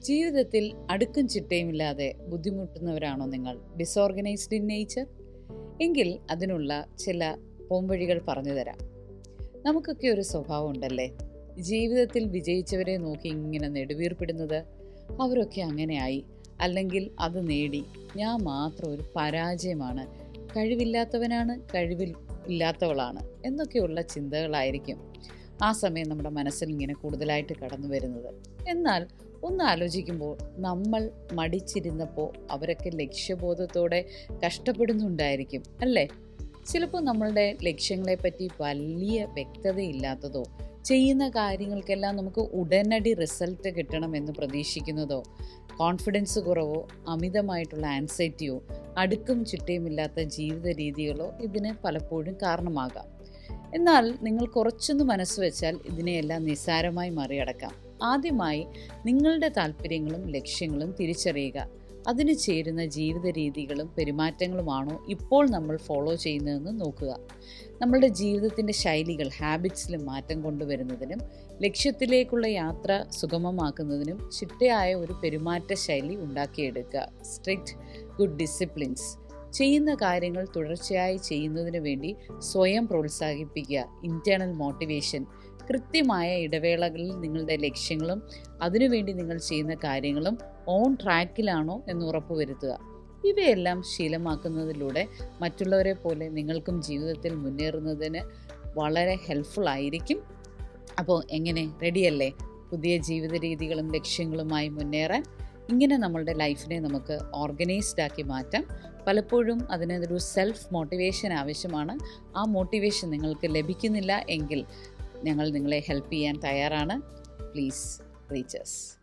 ജീവിതത്തിൽ അടുക്കും ചിട്ടയുമില്ലാതെ ബുദ്ധിമുട്ടുന്നവരാണോ നിങ്ങൾ? Disorganised in nature? എങ്കിൽ അതിനുള്ള ചില പോംവഴികൾ പറഞ്ഞു തരാം. നമുക്കൊക്കെ ഒരു സ്വഭാവം ഉണ്ടല്ലേ, ജീവിതത്തിൽ വിജയിച്ചവരെ നോക്കി ഇങ്ങനെ നെടുവീർപ്പിടുന്നത്. അവരൊക്കെ അങ്ങനെയായി, അല്ലെങ്കിൽ അത് നേടി, ഞാൻ മാത്രം ഒരു പരാജയമാണ്, കഴിവില്ലാത്തവനാണ്, കഴിവില്ലാത്തവളാണ് എന്നൊക്കെയുള്ള ചിന്തകളായിരിക്കും ആ സമയം നമ്മുടെ മനസ്സിൽ ഇങ്ങനെ കൂടുതലായിട്ട് കടന്നു വരുന്നത്. എന്നാൽ ഒന്ന് ആലോചിക്കുമ്പോൾ നമ്മൾ മടിച്ചിരുന്നപ്പോൾ അവരൊക്കെ ലക്ഷ്യബോധത്തോടെ കഷ്ടപ്പെടുന്നുണ്ടായിരിക്കും അല്ലേ? ചിലപ്പോൾ നമ്മളുടെ ലക്ഷ്യങ്ങളെപ്പറ്റി വലിയ വ്യക്തതയില്ലാത്തതോ, ചെയ്യുന്ന കാര്യങ്ങൾക്കെല്ലാം നമുക്ക് ഉടനടി റിസൾട്ട് കിട്ടണമെന്ന് പ്രതീക്ഷിക്കുന്നതോ, കോൺഫിഡൻസ് കുറവോ, അമിതമായിട്ടുള്ള ആൻസൈറ്റിയോ, അടുക്കും ചിട്ടയുമില്ലാത്ത ജീവിത രീതികളോ ഇതിന് പലപ്പോഴും കാരണമാകാം. എന്നാൽ നിങ്ങൾ കുറച്ചൊന്ന് മനസ്സ് വെച്ചാൽ ഇതിനെയെല്ലാം നിസ്സാരമായി മറികടക്കാം. ആദ്യമായി നിങ്ങളുടെ താല്പര്യങ്ങളും ലക്ഷ്യങ്ങളും തിരിച്ചറിയുക. അതിന് ചേരുന്ന ജീവിത രീതികളും പെരുമാറ്റങ്ങളുമാണോ ഇപ്പോൾ നമ്മൾ ഫോളോ ചെയ്യുന്നതെന്ന് നോക്കുക. നമ്മളുടെ ജീവിതത്തിൻ്റെ ശൈലികൾ, ഹാബിറ്റ്സിൽ മാറ്റം കൊണ്ടുവരുന്നതിനും ലക്ഷ്യത്തിലേക്കുള്ള യാത്ര സുഗമമാക്കുന്നതിനും ചിട്ടയായ ഒരു പെരുമാറ്റ ശൈലി ഉണ്ടാക്കിയെടുക്കുക. Strict good disciplines. ചെയ്യുന്ന കാര്യങ്ങൾ തുടർച്ചയായി ചെയ്യുന്നതിന് വേണ്ടി സ്വയം പ്രോത്സാഹിപ്പിക്കുക. Internal motivation. കൃത്യമായ ഇടവേളകളിൽ നിങ്ങളുടെ ലക്ഷ്യങ്ങളും അതിനുവേണ്ടി നിങ്ങൾ ചെയ്യുന്ന കാര്യങ്ങളും ഓൺ ട്രാക്കിലാണോ എന്ന് ഉറപ്പുവരുത്തുക. ഇവയെല്ലാം ശീലമാക്കുന്നതിലൂടെ മറ്റുള്ളവരെ പോലെ നിങ്ങൾക്കും ജീവിതത്തിൽ മുന്നേറുന്നതിന് വളരെ ഹെൽപ്ഫുൾ ആയിരിക്കും. അപ്പോൾ എങ്ങനെ, റെഡിയല്ലേ പുതിയ ജീവിത രീതികളും ലക്ഷ്യങ്ങളുമായി മുന്നേറാൻ? ഇങ്ങനെ നമ്മളുടെ ലൈഫിനെ നമുക്ക് ഓർഗനൈസ്ഡ് ആക്കി മാറ്റാം. പലപ്പോഴും അതിനൊരു സെൽഫ് മോട്ടിവേഷൻ ആവശ്യമാണ്. ആ മോട്ടിവേഷൻ നിങ്ങൾക്ക് ലഭിക്കുന്നില്ല എങ്കിൽ ഞങ്ങൾ നിങ്ങളെ ഹെൽപ്പ് ചെയ്യാൻ തയ്യാറാണ്. Please reach us.